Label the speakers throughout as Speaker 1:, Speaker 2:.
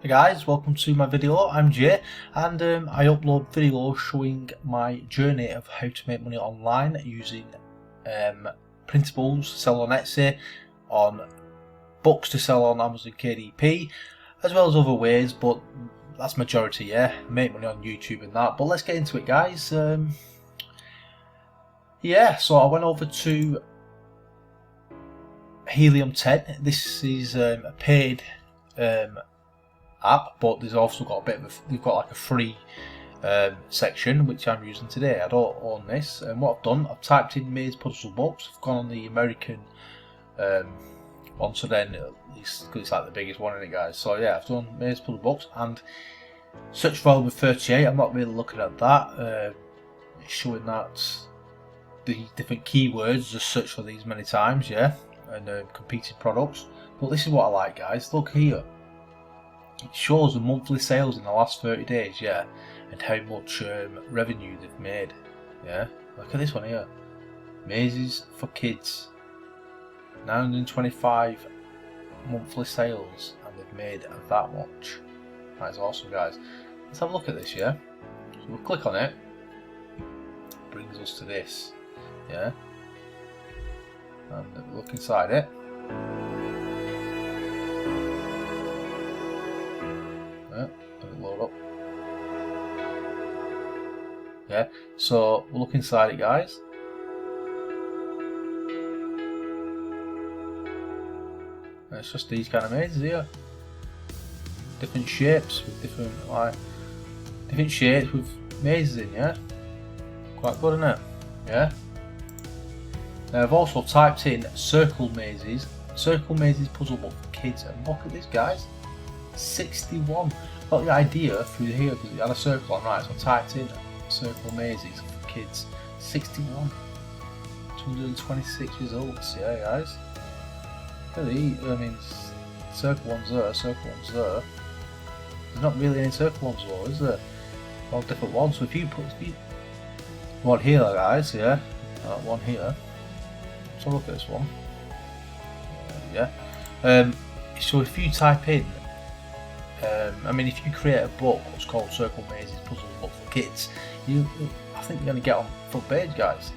Speaker 1: Hey guys, welcome to my video. I'm Jay and I upload videos showing my journey of how to make money online using printables to sell on Etsy, on books to sell on Amazon KDP, as well as other ways, but that's majority, yeah. Make money on YouTube and that. But let's get into it, guys. Yeah, so I went over to Helium 10. This is a paid app, but there's also got a bit of they've got like a free section which I'm using today. I don't own this, and what I've done, I've typed in Maze Puzzle Books. I've gone on the American one, so then it's like the biggest one in it, guys. So yeah, I've done Maze Puzzle Books and search volume with 38. I'm not really looking at that. It's showing that the different keywords, just search for these many times, yeah, and competing products. But this is what I like, guys. Look here. It shows the monthly sales in the last 30 days, yeah, and how much revenue they've made, yeah. Look at this one here. Mazes for kids. 925 monthly sales, and they've made that much. That is awesome, guys. Let's have a look at this, yeah. So we'll click on it. It brings us to this, yeah. And we'll look inside it. Load up. Yeah, so we'll look inside it, guys. And it's just these kind of mazes here. Different shapes with different shapes with mazes in, yeah. Quite good, isn't it? Yeah. Now I've also typed in circle mazes puzzle book for kids, and look at this, guys. 61. Got the idea through here because it had a circle on, right, so I typed in circle mazes for kids. 61. 226 results, yeah, guys. Look at these, I mean, circle ones there, circle ones there. There's not really any circle ones though, is there? All different ones. So if you put one here, guys, yeah, one here. So look at this one. Yeah. So if you type in I mean, if you create a book what's called Circle Mazes Puzzle Book for Kids, I think you're going to get on front page, guys.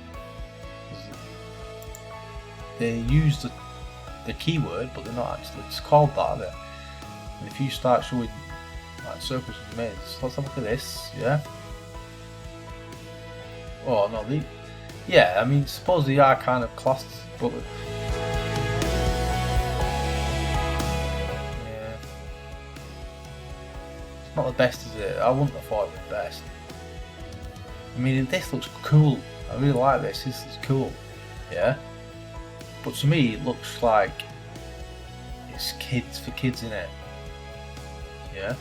Speaker 1: They use the keyword, but they're not actually. It's called that, isn't it? And if you start showing like circles and mazes, let's have a look at this, yeah. Oh no, yeah. I mean, suppose they are kind of classed, but. Not the best, is it? I wouldn't have thought it was the best. I mean, this looks cool. I really like this. This is cool, yeah. But to me, it looks like it's kids for kids, in it. Yeah.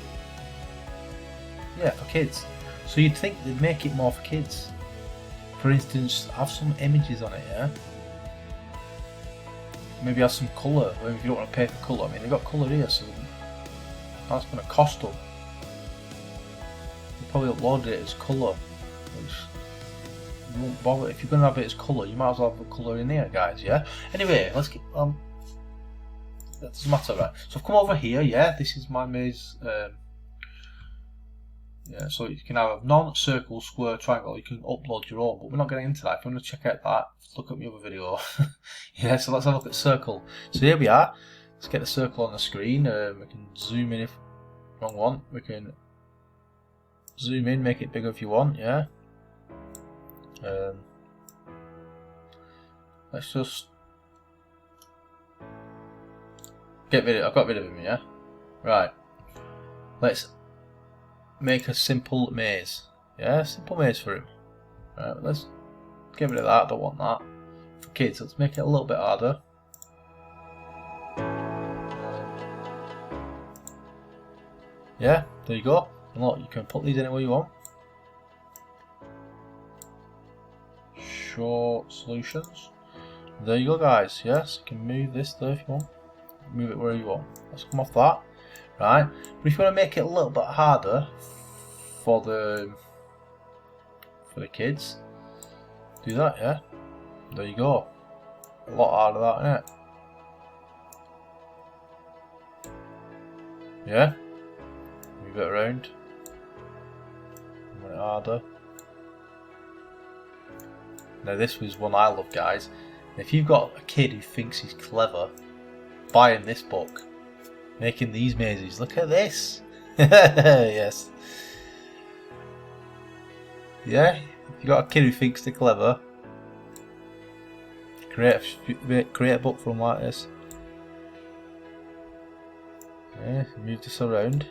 Speaker 1: Yeah, for kids. So you'd think they'd make it more for kids. For instance, have some images on it, yeah. Maybe have some colour. Maybe if you don't want to pay for colour. I mean, they've got colour here, so that's going to cost them. Probably uploaded it as colour, which you won't bother. If you're going to have it as colour, you might as well have the colour in here, guys, yeah. Anyway, let's get that doesn't matter, right? So I've come over here, yeah. This is my maze. Yeah, so you can have a non-circle, square, triangle. You can upload your own, but we're not getting into that. If you want to check out that, look at my other video. Yeah, so let's have a look at circle. So here we are. Let's get the circle on the screen. We can zoom in if wrong one. We can zoom in, make it bigger if you want, yeah. Let's just get rid of. I've got rid of him, yeah. Right. Let's make a simple maze. Yeah, simple maze for him. Right. Let's get rid of that. I don't want that for kids. Let's make it a little bit harder. Yeah. There you go. And look, you can put these anywhere you want. Show solutions. There you go, guys. Yes, you can move this there if you want. Move it where you want. Let's come off that. Right. But if you want to make it a little bit harder for the kids, do that, yeah. There you go. A lot harder, that, isn't it? Yeah. move it around. Run it harder. Now this was one I love, guys. If you've got a kid who thinks he's clever, buy him this book. Making these mazes. Look at this. Yes. Yeah, if you've got a kid who thinks they're clever, create a book for them like this. Yeah, move this around.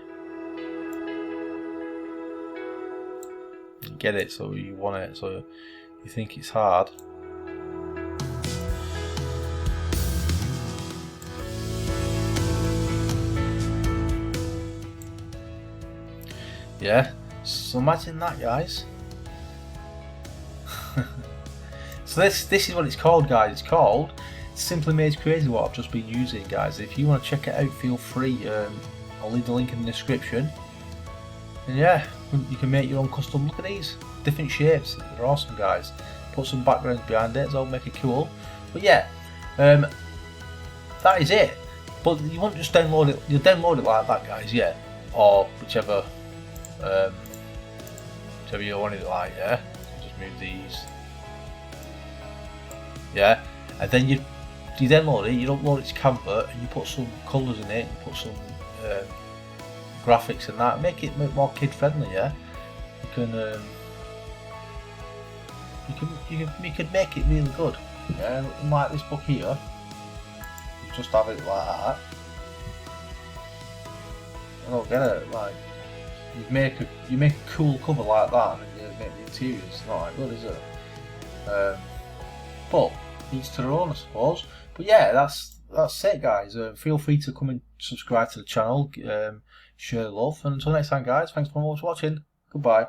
Speaker 1: You get it, so you want it, so you think it's hard. Yeah, so imagine that, guys. So this is what it's called, guys. It's called Simply Made Crazy, what I've just been using, guys. If you want to check it out, feel free. I'll leave the link in the description. And yeah, you can make your own custom. Look at these different shapes. They're awesome, guys. Put some backgrounds behind it, so make it cool. But yeah, that is it. But you won't just download it. You'll download it like that, guys. Yeah, or whichever you want it like. Yeah, just move these. Yeah, and then you download it, you upload it to Canva, and you put some colours in it, you put some graphics and that, make it more kid friendly. Yeah, you can make it really good. Yeah, like this book here, you just have it like that. I don't get it. Like you make a cool cover like that, and then you make the interior. It's not that good, is it? But each to their own, I suppose. But yeah, that's it, guys. Feel free to come and subscribe to the channel, share the love, and until next time, guys. Thanks for watching. Goodbye.